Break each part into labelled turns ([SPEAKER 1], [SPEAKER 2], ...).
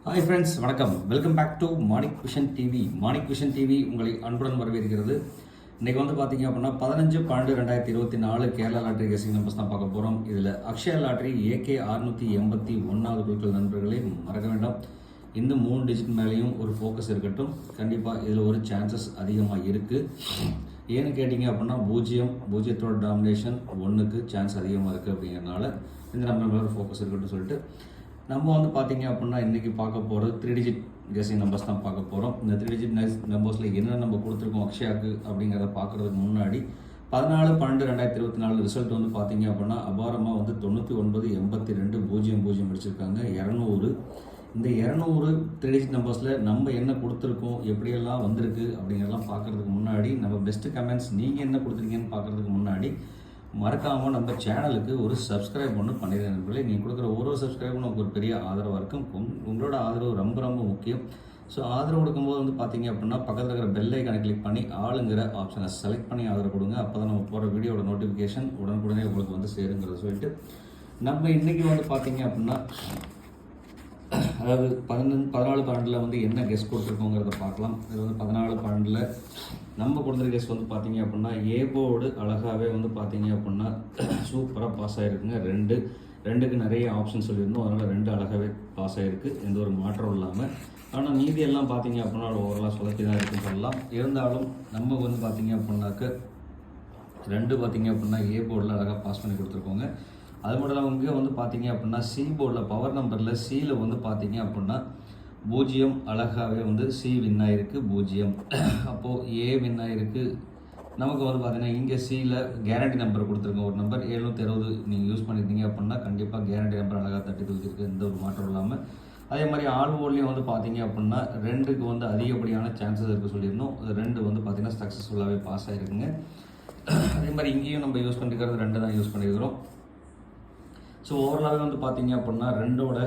[SPEAKER 1] Hi friends, வணக்கம். Welcome back to Manik Vision TV. Manik Vision TV உங்களை அன்புடன் வரவேற்கிறது. இன்றைக்கி வந்து பார்த்தீங்க அப்படின்னா 15/12/2024 கேரளா லாட்ரி கெஸிங் நம்பர்ஸ் தான் பார்க்க போகிறோம். இதில் அக்ஷயா லாட்ரி AK 681 குழுக்கள் நண்பர்களே மறக்க வேண்டாம். இந்த 3 டிஜிட் மேலேயும் ஒரு ஃபோக்கஸ் இருக்கட்டும். கண்டிப்பாக இதில் ஒரு சான்சஸ் அதிகமாக இருக்குது. ஏன்னு கேட்டிங்க அப்படின்னா 0 டாமினேஷன் 1க்கு சான்ஸ் அதிகமாக இருக்குது. அப்படிங்கிறனால இந்த நம்பர் மேலே ஒரு ஃபோக்கஸ் இருக்கட்டும் சொல்லிட்டு நம்ம வந்து பார்த்தீங்க அப்படின்னா இன்றைக்கி பார்க்க போகிறது 3 டிஜிட் கெஸிங் நம்பர்ஸ் தான் பார்க்க போகிறோம். இந்த 3 டிஜிட் நம்பர்ஸில் என்ன நம்ம கொடுத்துருக்கோம் அக்ஷயாவுக்கு அப்படிங்கிறத பார்க்குறதுக்கு முன்னாடி 14/12/2024 ரிசல்ட் வந்து பார்த்தீங்க அப்படின்னா அபாரமாக வந்து 998200 அடிச்சிருக்காங்க 200. இந்த 200 3 டிஜிட் நம்பர்ஸில் நம்ம என்ன கொடுத்துருக்கோம், எப்படியெல்லாம் வந்திருக்கு அப்படிங்கிறதெல்லாம் பார்க்குறதுக்கு முன்னாடி நம்ம பெஸ்ட்டு கமெண்ட்ஸ் நீங்கள் என்ன கொடுத்துருக்கீங்கன்னு பார்க்குறதுக்கு முன்னாடி மறக்காமல் நம்ம சேனலுக்கு ஒரு சப்ஸ்கிரைப் ஒன்று பண்ணிடுங்க நண்பர்களே. நீங்கள் கொடுக்குற ஒரு சப்ஸ்கிரைபும் நமக்கு ஒரு பெரிய ஆதரவாக இருக்கும். உங்களோட ஆதரவு ரொம்ப ரொம்ப முக்கியம். ஸோ ஆதரவு கொடுக்கும்போது வந்து பார்த்தீங்க அப்படின்னா பக்கத்தில் இருக்கிற பெல் ஐக்கானை கிளிக் பண்ணி ஆளுங்கிற ஆப்ஷனை செலக்ட் பண்ணி ஆதரவு கொடுங்க. அப்போ தான் நம்ம போகிற வீடியோட நோட்டிஃபிகேஷன் உடனுக்குடனே உங்களுக்கு வந்து சேருங்கிறத சொல்லிட்டு நம்ம இன்றைக்கி வந்து பார்த்தீங்க அப்படின்னா அதாவது 14/12 வந்து என்ன கெஸ் கொடுத்துருக்கோங்கிறத பார்க்கலாம். இது வந்து 14/12 நம்ம கொடுத்துருக்க கெஸ் வந்து பார்த்தீங்க அப்படின்னா ஏ போர்டு அழகாகவே வந்து பார்த்தீங்க அப்படின்னா சூப்பராக பாஸ் ஆகிருக்குங்க. ரெண்டுக்கு நிறைய ஆப்ஷன் சொல்லியிருந்தோம். அதனால் 2 அழகாகவே பாஸ் ஆகிருக்கு, எந்த ஒரு மாற்றம் இல்லாமல். ஆனால் மீதி எல்லாம் பார்த்தீங்க அப்படின்னா ஓவரலாக சொதப்பி தான் இருக்குன்னு சொல்லலாம். இருந்தாலும் நம்ம வந்து பார்த்தீங்க அப்படின்னாக்க 2 பார்த்தீங்க அப்படின்னா ஏ போர்டில் அழகாக பாஸ் பண்ணி கொடுத்துருக்கோங்க. அது மட்டும் இல்லாமல் இங்கே வந்து பார்த்தீங்க அப்படின்னா சி போர்டில் பவர் நம்பரில் சியில் வந்து பார்த்தீங்க அப்படின்னா 0 அழகாகவே வந்து சி வின் ஆகிருக்கு 0. அப்போது ஏ வின் ஆகிருக்கு. நமக்கு வந்து பார்த்தீங்கன்னா இங்கே சியில் கேரண்டி நம்பர் கொடுத்துருக்கோம். ஒரு நம்பர் 760 நீங்கள் யூஸ் பண்ணியிருந்தீங்க அப்படின்னா கண்டிப்பாக கேரண்டி நம்பர் அழகாக தட்டி தூக்கிருக்கு, எந்த ஒரு மாற்றம் இல்லாமல். அதே மாதிரி ஆல் போர்ட்லேயும் வந்து பார்த்தீங்க அப்படின்னா 2க்கு வந்து அதிகப்படியான சான்சஸ் இருக்குது சொல்லியிருந்தோம். 2 வந்து பார்த்தீங்கன்னா சக்ஸஸ்ஃபுல்லாகவே பாஸ் ஆகிருக்குங்க. அதே மாதிரி இங்கேயும் நம்ம யூஸ் பண்ணியிருக்கிறது 2 தான் யூஸ் பண்ணியிருக்கிறோம். ஸோ ஓவரலாகவே வந்து பார்த்தீங்க அப்படின்னா 2ஓட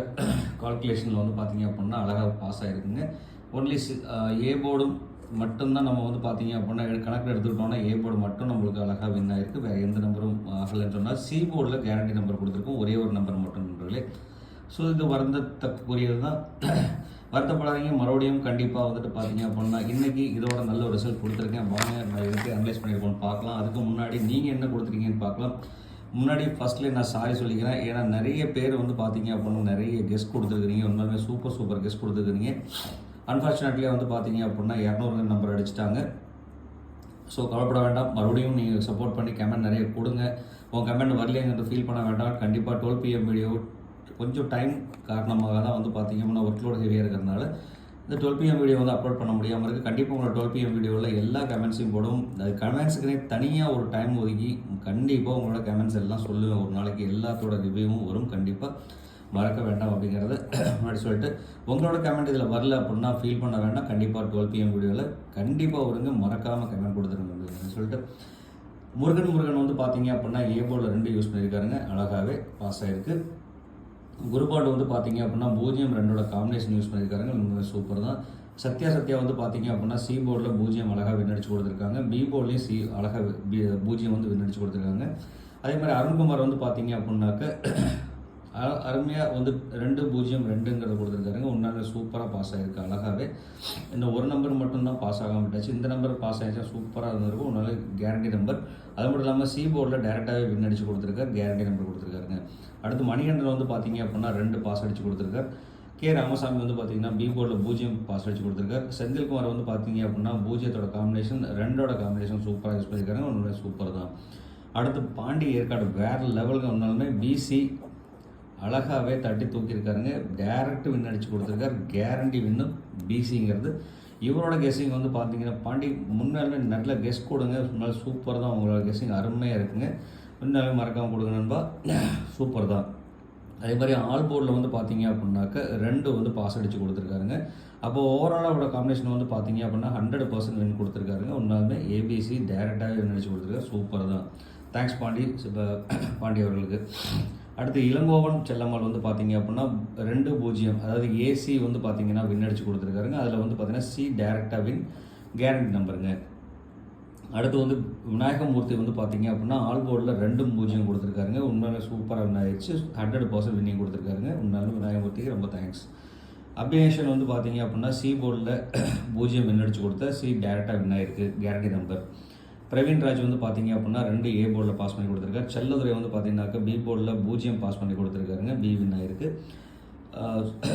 [SPEAKER 1] கால்குலேஷனில் வந்து பார்த்தீங்க அப்படின்னா அழகாக பாஸ் ஆகிருக்குங்க. ஒன்லி ஏ போர்டும் மட்டும்தான் நம்ம வந்து பார்த்தீங்க அப்படின்னா கணக்கில் எடுத்துக்கிட்டோம்னா ஏ போர்டு மட்டும் நம்மளுக்கு அழகாக வின் ஆகிருக்கு. வேறு எந்த நம்பரும் ஆகலைன்னு சொன்னால் சி போர்டில் கேரண்டி நம்பர் கொடுத்துருக்கோம், ஒரே ஒரு நம்பர் மட்டும் நண்பர்களே. ஸோ இது வருந்தத்தக்குரியது தான், வருத்தப்படாதீங்க. மறுபடியும் கண்டிப்பாக வந்துட்டு பார்த்தீங்க அப்படின்னா இன்றைக்கி இதோட நல்ல ஒரு ரிசல்ட் கொடுத்துருக்கேன். வாங்க நான் இதுக்கு அனலைஸ் பண்ணியிருக்கோன்னு பார்க்கலாம். அதுக்கு முன்னாடி நீங்கள் என்ன கொடுத்துருக்கீங்கன்னு பார்க்கலாம். முன்னாடி ஃபஸ்ட்லேயே நான் சாரி சொல்லிக்கிறேன். ஏன்னா நிறைய பேர் வந்து பார்த்தீங்க அப்படின்னா நிறைய கெஸ்ட் கொடுத்துருக்குறீங்க. உண்மையுமே சூப்பர் கெஸ்ட் கொடுத்துருக்குறீங்க. அன்ஃபார்ச்சுனேட்லி வந்து பார்த்தீங்க அப்படின்னா 200 நம்பர் அடிச்சிட்டாங்க. ஸோ கவலைப்பட வேண்டாம். மறுபடியும் நீங்கள் சப்போர்ட் பண்ணி கமெண்ட் நிறைய கொடுங்க. உங்கள் கமெண்ட் வரலைங்கிறது ஃபீல் பண்ண வேண்டாம். கண்டிப்பாக 12 PM வீடியோ கொஞ்சம் டைம் காரணமாக தான் வந்து பார்த்தீங்க அப்படின்னா ஒர்க்லோடு ஹெவியாக இருக்கிறதுனால இந்த 12 PM வீடியோ வந்து அப்லோட் பண்ண முடியாமல் இருக்குது. கண்டிப்பாக உங்களோட 12 PM வீடியோவில் எல்லா கமெண்ட்ஸையும் போடும். அது கமெண்ட்ஸுக்குனே தனியாக ஒரு டைம் ஒதுக்கி கண்டிப்பாக உங்களோட கமெண்ட்ஸ் எல்லாம் சொல்லுவேன். ஒரு நாளைக்கு எல்லாத்தோட ரிவ்யூவும் வரும். கண்டிப்பாக மறக்க வேண்டாம் அப்படிங்கிறத முன்னாடி சொல்லிட்டு உங்களோட கமெண்ட் இதில் வரல அப்படின்னா ஃபீல் பண்ண வேண்டாம். கண்டிப்பாக 12 PM வீடியோவில் கண்டிப்பாக வருங்க, மறக்காமல் கமெண்ட் கொடுத்துருங்க அப்படின்னு சொல்லிட்டு முருகன் வந்து பார்த்தீங்க அப்படின்னா ஏ போர்டில் 2 யூஸ் பண்ணியிருக்காருங்க, அழகாகவே பாஸ் ஆகிருக்கு. குருபாடு வந்து பார்த்தீங்க அப்படின்னா 0-2ஓட காம்பினேஷன் யூஸ் பண்ணியிருக்காங்க, சூப்பர் தான். சத்யா வந்து பார்த்தீங்க அப்படின்னா சி போர்டில் 0 அழகாக விண்ணடிச்சு கொடுத்துருக்காங்க. பி போர்ட்லேயும் சி அழகாக 0 வந்து விண்ணடிச்சு கொடுத்துருக்காங்க. அதே மாதிரி அருண்குமார் வந்து பார்த்தீங்க அப்படின்னாக்க அருமையாக வந்து 2-0-2ங்கிறத கொடுத்துருக்காருங்க. உண்மையாகவே சூப்பராக பாஸ் ஆகிருக்கு அழகாகவே. இந்த ஒரு நம்பர் மட்டும்தான் பாஸ் ஆகாமல் விட்டாச்சு. இந்த நம்பர் பாஸ் ஆகிடுச்சா சூப்பராக இருந்திருக்கும். உன்னால கேரண்டி நம்பர். அது மட்டும் இல்லாமல் சி போர்டில் டேரெக்டாகவே வின் அடிச்சு கொடுத்துருக்காரு, கேரண்டி நம்பர் கொடுத்துருக்காருங்க. அடுத்து மணிகண்டன் வந்து பார்த்தீங்க அப்படின்னா 2 பாஸ் அடிச்சு கொடுத்துருக்காரு. கே ராமசாமி வந்து பார்த்தீங்கன்னா பி போர்டில் 0 பாஸ் அடிச்சு கொடுத்துருக்காரு. செந்தில்குமார் வந்து பார்த்தீங்க அப்படின்னா 0ஓட காம்பினேஷன் 2ஓட காம்பினேஷன் சூப்பராக யூஸ் பண்ணியிருக்காங்க, உண்மையாக சூப்பர் தான். அடுத்து பாண்டி ஏற்காடு வேறு லெவலுக்கு வந்தாலுமே பிசி அழகாகவே தட்டி தூக்கியிருக்காருங்க. டேரக்ட் வின் அடிச்சு கொடுத்துருக்காரு, கேரண்டி வின்னு பிசிங்கிறது. இவரோட கெஸ்ஸிங் வந்து பார்த்தீங்கன்னா பாண்டி முன்னாலுமே நல்ல கெஸ் கொடுங்க, முன்னாள் சூப்பர் தான். உங்களோட கெஸ்ஸிங் அருமையாக இருக்குங்க, முன்னாலே மறக்காமல் கொடுங்க நண்பா, சூப்பர் தான். அதே மாதிரி ஆல் போர்டில் வந்து பார்த்தீங்க அப்படின்னாக்க 2 வந்து பாஸ் அடித்து கொடுத்துருக்காருங்க. அப்போ ஓவராலாக காம்பினேஷன் வந்து பார்த்தீங்க அப்படின்னா 100% வின் கொடுத்துருக்காருங்க. உண்மையாலுமே ஏபிசி டேரெக்டாகவே வின் அடிச்சு கொடுத்துருக்காரு, சூப்பர் தான். தேங்க்ஸ் பாண்டி அவர்களுக்கு. அடுத்து இளங்கோவன் செல்லம்மாள் வந்து பார்த்தீங்க அப்படின்னா 2-0 அதாவது ஏசி வந்து பார்த்தீங்கன்னா வின் அடிச்சு கொடுத்துருக்காருங்க. அதில் வந்து பார்த்தீங்கன்னா சி டேரெக்டாக வின் கேரண்டி நம்பருங்க. அடுத்து வந்து விநாயகமூர்த்தி வந்து பார்த்தீங்க அப்படின்னா ஆல் போர்டில் 2-0 கொடுத்துருக்காருங்க. உண்மையிலே சூப்பராக வின் ஆயிடுச்சு, 100% வின்னிங் கொடுத்துருக்காருங்க. உண்மையிலே விநாயகமூர்த்திக்கு ரொம்ப தேங்க்ஸ். அபினேஷன் வந்து பார்த்தீங்க அப்படின்னா சி போர்டில் 0 வின் அடிச்சு கொடுத்த சி டேரெக்டாக வின் ஆயிருக்கு, கேரண்டி நம்பர். பிரவீன் ராஜ் வந்து பார்த்தீங்க அப்படின்னா 2 ஏ போர்டில் பாஸ் பண்ணி கொடுத்துருக்காரு. செல்லதுரை வந்து பார்த்தீங்கன்னாக்கா பி போர்டில் 0 பாஸ் பண்ணி கொடுத்துருக்காருங்க, பி வின் ஆயிருக்கு.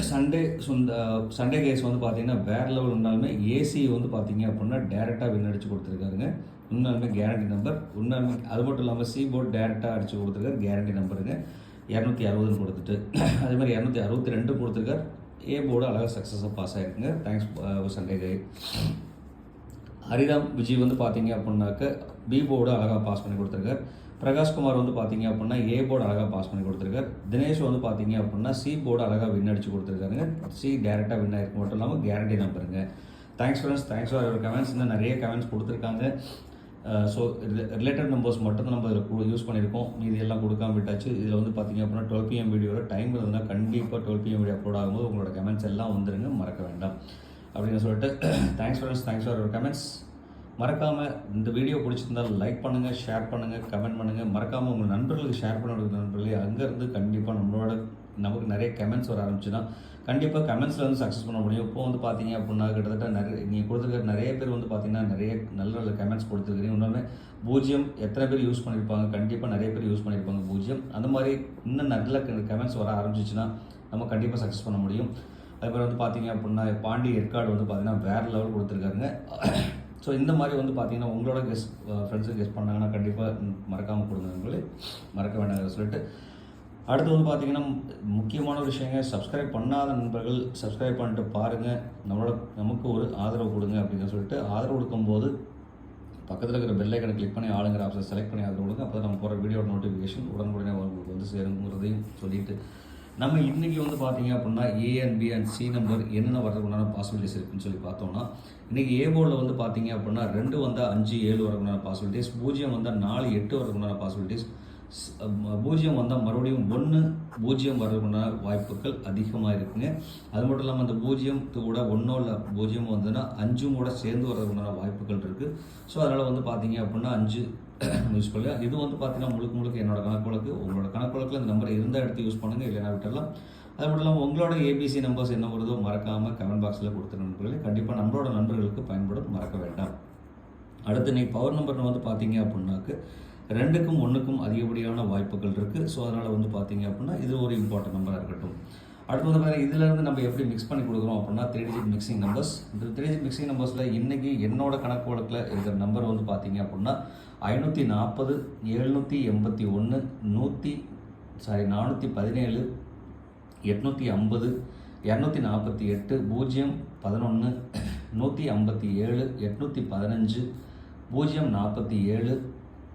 [SPEAKER 1] சண்டே கேஸ் வந்து பார்த்தீங்கன்னா வேறு லெவல் இருந்தாலுமே ஏசி வந்து பார்த்தீங்க அப்படின்னா டேரெக்டாக வின் அடிச்சு கொடுத்துருக்காருங்க, உண்மையாலுமே கேரண்டி நம்பர். உண்மையாலுமே அது மட்டும் இல்லாமல் சி போர்டு டேரெக்டாக அடிச்சு கொடுத்துருக்காரு, கேரண்டி நம்பருங்க. 260 கொடுத்துட்டு அதே மாதிரி 262 கொடுத்துருக்காரு. ஏ போர்டு அழகாக சக்ஸஸாக பாஸ் ஆகிருக்குங்க. தேங்க்ஸ் சண்டே கை. ஹரிராம் விஜய் வந்து பார்த்தீங்க அப்படின்னாக்க பி போர்டு அழகாக பாஸ் பண்ணி கொடுத்துருக்காரு. பிரகாஷ்குமார் வந்து பார்த்தீங்க அப்படின்னா ஏ போர்டு அழகாக பாஸ் பண்ணி கொடுத்துருக்காரு. தினேஷ் வந்து பார்த்தீங்க அப்படின்னா சி போர்டு அழகாக வின் அடிச்சு கொடுத்துருக்காருங்க, சி டேரெக்டாக வின் ஆகிருக்கு மட்டும் இல்லாமல் கேரண்டி நம்பருங்க. Thanks friends, thanks for your comments. இன்னும் நிறைய கமெண்ட்ஸ் கொடுத்துருக்காங்க. ஸோ ரிலேட்டட் நம்பர்ஸ் மட்டும் நம்ம இதில் யூஸ் பண்ணியிருக்கோம், மீதி எல்லாம் கொடுக்காம விட்டாச்சு. இதில் வந்து பார்த்தீங்க அப்படின்னா 12 PM வீடியோவில் டைம் இருந்ததுன்னா கண்டிப்பாக 12 PM வீடியோ அப்லோட் ஆகும்போது உங்களோட கமெண்ட்ஸ் எல்லாம் வந்துருங்க, மறக்க வேண்டாம் அப்படின்னு சொல்லிட்டு thanks friends, thanks for your comments. மறக்காமல் இந்த வீடியோ பிடிச்சிருந்தால் லைக் பண்ணுங்கள், ஷேர் பண்ணுங்கள், கமெண்ட் பண்ணுங்கள். மறக்காமல் உங்கள் நண்பர்களுக்கு ஷேர் பண்ண நண்பர்களே. அங்கேருந்து கண்டிப்பாக நமக்கு நிறைய கமெண்ட்ஸ் வர ஆரம்பிச்சுன்னா கண்டிப்பாக கமெண்ட்ஸில் வந்து சக்ஸஸ் பண்ண முடியும். இப்போ வந்து பார்த்தீங்க அப்படின்னா கிட்டத்தட்ட நீங்கள் கொடுத்துருக்க நிறைய பேர் வந்து பார்த்தீங்கன்னா நிறைய நல்ல நல்ல கமெண்ட்ஸ் கொடுத்துருக்கீங்க. இன்னொன்று 0 எத்தனை பேர் யூஸ் பண்ணியிருப்பாங்க, கண்டிப்பாக நிறைய பேர் யூஸ் பண்ணியிருப்பாங்க 0. அந்த மாதிரி இன்னும் நல்ல கமெண்ட்ஸ் வர ஆரம்பிச்சிச்சுன்னா நம்ம கண்டிப்பாக சக்ஸஸ் பண்ண முடியும். அதுக்கப்புறம் வந்து பார்த்தீங்க அப்படின்னா பாண்டி ஏற்காடு வந்து பார்த்தீங்கன்னா வேறு லெவல் கொடுத்துருக்காருங்க. ஸோ இந்த மாதிரி வந்து பார்த்தீங்கன்னா உங்களோட ஃப்ரெண்ட்ஸுக்கு கெஸ்ட் பண்ணாங்கன்னா கண்டிப்பாக மறக்காமல் கொடுங்க, மறக்க வேண்டாம் சொல்லிட்டு அடுத்து வந்து பார்த்தீங்கன்னா முக்கியமான ஒரு விஷயங்க, சப்ஸ்கிரைப் பண்ணாத நண்பர்கள் சப்ஸ்கிரைப் பண்ணிட்டு பாருங்கள், நமக்கு ஒரு ஆதரவு கொடுங்க அப்படின்னு சொல்லிட்டு ஆதரவு கொடுக்கும்போது பக்கத்தில் இருக்கிற பெல் ஐக்கனை கிளிக் பண்ணி ஆளுங்கிற ஆப்ஷன் செலக்ட் பண்ணி ஆதரவு கொடுங்க. அப்போ தான் நம்ம போகிற வீடியோட நோட்டிஃபிகேஷன் உடனுக்குடனே உங்களுக்கு வந்து சேருங்கிறதையும் சொல்லிட்டு நம்ம இன்றைக்கி வந்து பார்த்தீங்க அப்படின்னா A and B and C number என்னென்ன வரதுக்குண்டான பாசிபிலிட்டிஸ் இருக்குதுன்னு சொல்லி பார்த்தோம்னா இன்றைக்கி ஏ போர்டில் வந்து பார்த்தீங்க அப்படின்னா 2 வந்தால் 5 7 வரதுக்குண்டான பாசிபிலிட்டிஸ், 0 வந்தால் 4 8 வரதுக்குண்டான பாசிபிலிட்டிஸ், 0 வந்தால் மறுபடியும் 1 0 வரதுக்குண்டான வாய்ப்புகள் அதிகமாக இருக்குங்க. அது மட்டும் இல்லாமல் அந்த 0 கூட 1 இல்லை 0 வந்ததுன்னா 5 கூட சேர்ந்து வரதுக்குண்டான வாய்ப்புகள் இருக்குது. ஸோ அதனால் வந்து பார்த்தீங்க அப்படின்னா 5 யூஸ் பண்ணல. இது வந்து பார்த்தீங்கன்னா முழுக்க என்னோட கணக்கு வழக்கு. உங்களோட கணக்கு வழக்கில் இந்த நம்பர் இருந்தால் எடுத்து யூஸ் பண்ணுங்கள், இல்லைனா விட்டுடலாம். அது மட்டும் இல்லாமல் உங்களோட ஏபிசி நம்பர்ஸ் என்ன வருதோ மறக்காமல் கமெண்ட் பாக்ஸில் கொடுத்த நண்பர்களே, கண்டிப்பாக நம்மளோட நண்பர்களுக்கு பயன்படும், மறக்க வேண்டாம். அடுத்து இன்னைக்கு பவர் நம்பர் வந்து பார்த்தீங்க அப்படின்னாக்கு 2க்கும் 1க்கும் அதிகப்படியான வாய்ப்புகள் இருக்குது. ஸோ அதனால் வந்து பார்த்தீங்க அப்படின்னா இது ஒரு இம்பார்ட்டன்ட் நம்பராக இருக்கட்டும். அடுத்து வந்து பார்த்தீங்கன்னா இதிலேருந்து நம்ம எப்படி மிக்ஸ் பண்ணி கொடுக்குறோம் அப்படின்னா 3 digit மிக்சிங் நம்பர்ஸ். இந்த 3 digit மிக்சிங் நம்பர்ஸில் இன்றைக்கி என்னோட கணக்கு வழக்கில் இருக்கிற நம்பர் வந்து பார்த்தீங்க அப்படின்னா 540 781 417 850 248 0 11 157 815 047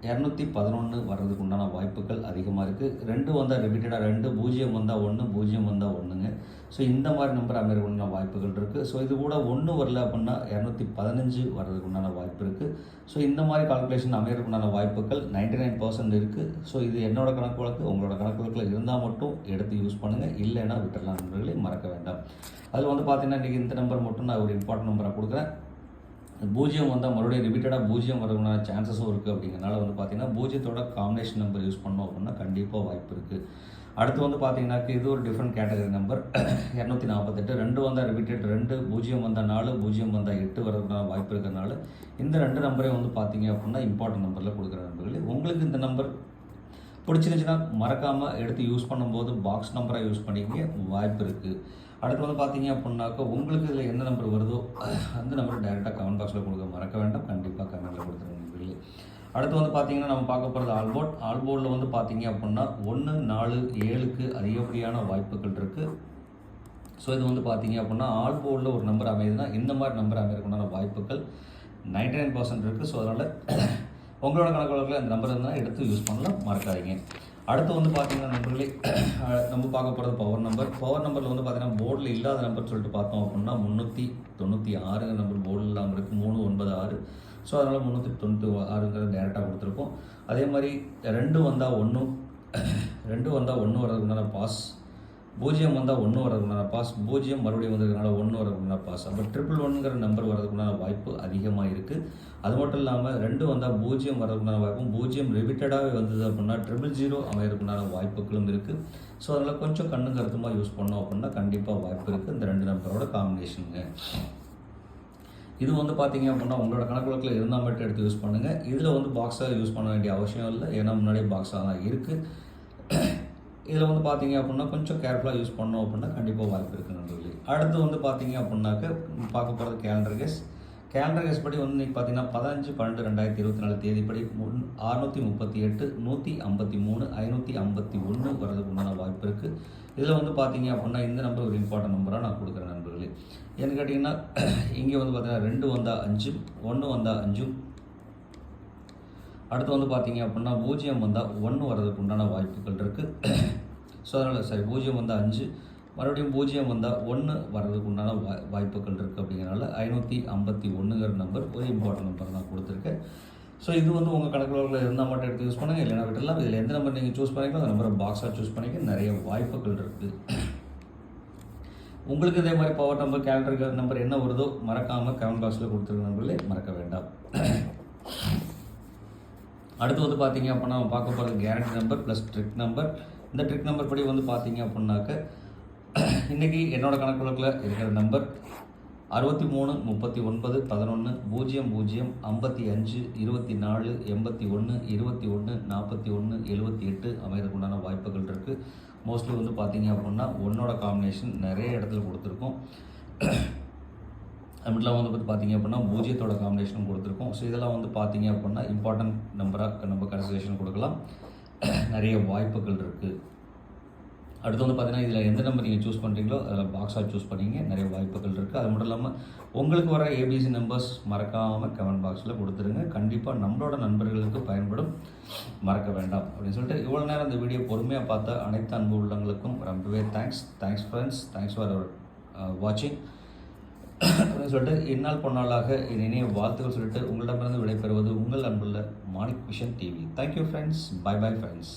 [SPEAKER 1] 211 வர்றதுக்கு உண்டான வாய்ப்புகள் அதிகமாக இருக்குது. 2 வந்தால் ரிப்பீட்டடாக 2, 0 வந்தால் 1, 0 வந்தால் 1ங்க. ஸோ இந்த மாதிரி நம்பர் அமையறதுக்கு உண்டான வாய்ப்புகள் இருக்குது. ஸோ இது கூட 1 வரல அப்படின்னா 215 வர்றதுக்கு உண்டான வாய்ப்பு இருக்குது. ஸோ இந்த மாதிரி கால்குலேஷன் அமையறதுக்கு உண்டான வாய்ப்புகள் 99% இருக்குது. ஸோ இது என்னோட கணக்கு வழக்கு. உங்களோட கணக்கு வழக்கில் இருந்தால் மட்டும் எடுத்து யூஸ் பண்ணுங்கள், இல்லைன்னா விட்டுடலாம் நண்பர்களே, மறக்க வேண்டாம். அதில் வந்து பார்த்தீங்கன்னா இன்றைக்கி இந்த நம்பர் மட்டும் நான் ஒரு இம்பார்ட்டன்ட் நம்பராக கொடுக்குறேன். 0 வந்தால் மறுபடியும் ரிப்பீட்டடாக 0 வரதுக்குண்டான சான்சஸும் இருக்குது. அப்படிங்கிறனால வந்து பார்த்தீங்கன்னா 0 காம்பினேஷன் நம்பர் யூஸ் பண்ணோம் அப்படின்னா கண்டிப்பாக வாய்ப்பு இருக்குது. அடுத்து வந்து பார்த்தீங்கன்னாக்க இது ஒரு டிஃப்ரெண்ட் கேட்டகரி நம்பர் 248. 2 வந்தால் ரிப்பீட்டட் 2, 0 வந்தால் 4, 0 வந்தால் 8 வரதுக்குண்டான வாய்ப்பு இருக்கிறதுனால இந்த 2 நம்பரையும் வந்து பார்த்தீங்க அப்படின்னா இம்பார்ட்டன்ட் நம்பரில் கொடுக்குற நம்பர்களே. உங்களுக்கு இந்த நம்பர் பிடிச்சிருந்துச்சுன்னா மறக்காமல் எடுத்து யூஸ் பண்ணும்போது பாக்ஸ் நம்பராக யூஸ் பண்ணிக்க வாய்ப்பு இருக்குது. அடுத்து வந்து பார்த்தீங்க அப்படின்னாக்கா உங்களுக்கு இதில் என்ன நம்பர் வருதோ அந்த நம்பர் டைரெக்டாக கமெண்ட் பாக்ஸில் கொடுக்க மறக்க வேண்டாம், கண்டிப்பாக கமெண்ட்டில் கொடுத்துருங்க. அடுத்து வந்து பார்த்தீங்கன்னா நம்ம பார்க்க போகிறது ஆல்போர்ட். ஆல்போர்டில் வந்து பார்த்தீங்க அப்படின்னா 1 4 7க்கு அதிகப்படியான வாய்ப்புகள் இருக்குது. ஸோ இது வந்து பார்த்தீங்க அப்படின்னா ஆல்போர்டில் ஒரு நம்பர் அமையுதுன்னா இந்த மாதிரி நம்பர் அமையறதுக்குண்டான வாய்ப்புகள் 99% இருக்குது. ஸோ அதனால் உங்களோட கணக்கு வழக்கில் அந்த நம்பர் இருந்தால் எடுத்து யூஸ் பண்ணலாம், மறக்காதீங்க. அடுத்து வந்து பார்த்தீங்கன்னா நண்பர்களே நம்ம பார்க்க போகிறது பவர் நம்பர். பவர் நம்பரில் வந்து பார்த்தீங்கன்னா போர்டில் இல்லாத நம்பர் சொல்லிட்டு பார்த்தோம் அப்படின்னா 396 நம்பர் போர்டில் இல்லாமல் இருக்குது, 396. ஸோ அதனால் 396ங்கிறது டேரெக்டாக கொடுத்துருக்கோம். அதே மாதிரி 2 வந்தால் 1 வரதுக்குண்டான பாஸ் பூஜ்ஜியம் வந்தால் 1 வரதுக்குண்டான பாஸ், பூஜ்ஜியம் மறுபடியும் வந்ததுனால 1 வரதுக்குண்டான பாஸ். அப்போ 111ங்கிற நம்பர் வரதுக்குண்டான வாய்ப்பு அதிகமாக இருக்குது. அது மட்டும் இல்லாமல் 2 வந்தால் 0 வரதுக்குண்டான வாய்ப்பும், 0 ரிப்பீட்டடாகவே வந்தது அப்படின்னா 000 அமையறதுக்குண்டான வாய்ப்புகளும் இருக்குது. ஸோ அதில் கொஞ்சம் கண்ணு கருத்துமாக யூஸ் பண்ணோம் அப்படின்னா கண்டிப்பாக வாய்ப்பு இருக்குது. இந்த 2 நம்பரோட காம்பினேஷனுங்க. இது வந்து பார்த்தீங்க அப்படின்னா உங்களோட கணக்குல இருந்தால் மட்டும் எடுத்து யூஸ் பண்ணுங்கள். இதில் வந்து பாக்ஸாக யூஸ் பண்ண வேண்டிய அவசியம் இல்லை, ஏன்னா முன்னாடியே பாக்ஸாக தான் இருக்குது. இதில் வந்து பார்த்தீங்க அப்படின்னா கொஞ்சம் கேர்ஃபுல்லாக யூஸ் பண்ணோம் அப்படின்னா கண்டிப்பாக வாய்ப்பு இருக்குது நண்பர்களே. அடுத்து வந்து பார்த்தீங்க அப்படின்னாக்க பார்க்க போகிறது கேலண்டர் கெஸ். கேலண்டர் கெஸ் படி வந்து இன்றைக்கி பார்த்தீங்கன்னா 15/12/2024 தேதிப்படி 638, 153, 551 வரதுக்கு உண்டான வாய்ப்பு இருக்குது. இதில் வந்து பார்த்தீங்க அப்படின்னா இந்த நம்பர் ஒரு இம்பார்ட்டன்ட் நம்பராக நான் கொடுக்குறேன் நண்பர்களே. ஏன்னு கேட்டிங்கன்னா இங்கே வந்து பார்த்தீங்கன்னா 2 வந்தால் 5, 1 வந்தால் 5, அடுத்து வந்து பார்த்தீங்க அப்படின்னா 0 வந்தால் 1 வரதுக்கு உண்டான வாய்ப்புகள் இருக்குது. ஸோ அதனால் 0 வந்தால் 5, மறுபடியும் 0 வந்தால் 1 வர்றதுக்கு உண்டான வாய்ப்புகள் இருக்குது. அப்படிங்கிறனால 551ங்கிற நம்பர் ஒரு இம்பார்ட்டன்ட் நம்பர் நான் கொடுத்துருக்கேன். ஸோ இது வந்து உங்கள் கணக்குகளில் இருந்தால் மட்டும் எடுத்து யூஸ் பண்ணுங்கள், இல்லைனா விட்டுலாம். இதில் எந்த நம்பர் நீங்கள் சூஸ் பண்ணிங்களோ அந்த நம்பரை பாக்ஸாக சூஸ் பண்ணிக்க நிறைய வாய்ப்புகள் இருக்குது. உங்களுக்கு இதே மாதிரி பவர் நம்பர், கேலண்டர் நம்பர் என்ன வருதோ மறக்காமல் கமெண்ட் பாக்ஸில் கொடுத்துருக்க நம்பர்களே மறக்க வேண்டாம். அடுத்து வந்து பார்த்தீங்க அப்படின்னா நம்ம பார்க்க போகிறது guarantee number plus trick number. இந்த ட்ரிக் நம்பர் படி வந்து பார்த்தீங்க அப்படின்னாக்க இன்றைக்கி என்னோடய கணக்குள்ள இருக்கிற நம்பர் 63 39 11 00 55 24 81 21 41 78 அமைகிறதுக்குண்டான வாய்ப்புகள் இருக்குது. மோஸ்ட்லி வந்து பார்த்தீங்க அப்படின்னா 1ஓட காம்பினேஷன் நிறைய இடத்துல கொடுத்துருக்கோம். அது மட்டும் இல்லாமல் வந்து பார்த்தீங்க அப்படின்னா 0ஓட காம்பினேஷனும் கொடுத்துருக்கோம். ஸோ இதெல்லாம் வந்து பார்த்தீங்க அப்படின்னா இம்பார்ட்டன்ட் நம்பராக நம்ம கன்சிடரேஷன் கொடுக்கலாம். நிறைய வாய்ப்புகள் இருக்குது. அடுத்து வந்து பார்த்தீங்கன்னா இதில் எந்த நம்பர் நீங்கள் சூஸ் பண்ணுறீங்களோ அதில் பாக்ஸாக சூஸ் பண்ணிங்க, நிறைய வாய்ப்புகள் இருக்குது. அது மட்டும் இல்லாமல் உங்களுக்கு வர ஏபிசி நம்பர்ஸ் மறக்காமல் கமெண்ட் பாக்ஸில் கொடுத்துருங்க. கண்டிப்பாக நம்மளோட நண்பர்களுக்கு பயன்படும், மறக்க வேண்டாம் அப்படின்னு சொல்லிட்டு இவ்வளோ நேரம் இந்த வீடியோ பொறுமையாக பார்த்த அனைத்து அன்பு உள்ளவங்களுக்கும் ரொம்பவே தேங்க்ஸ் ஃப்ரெண்ட்ஸ், தேங்க்ஸ் ஃபார் வாட்சிங் அப்படின்னு சொல்லிட்டு இந்நாள் பொன்னாளாக இனிய வாழ்த்துக்கள் சொல்லிட்டு உங்களிடமிருந்து விடைபெறுவது உங்கள் அன்புள்ள Manik Vision TV. Thank you friends, bye friends.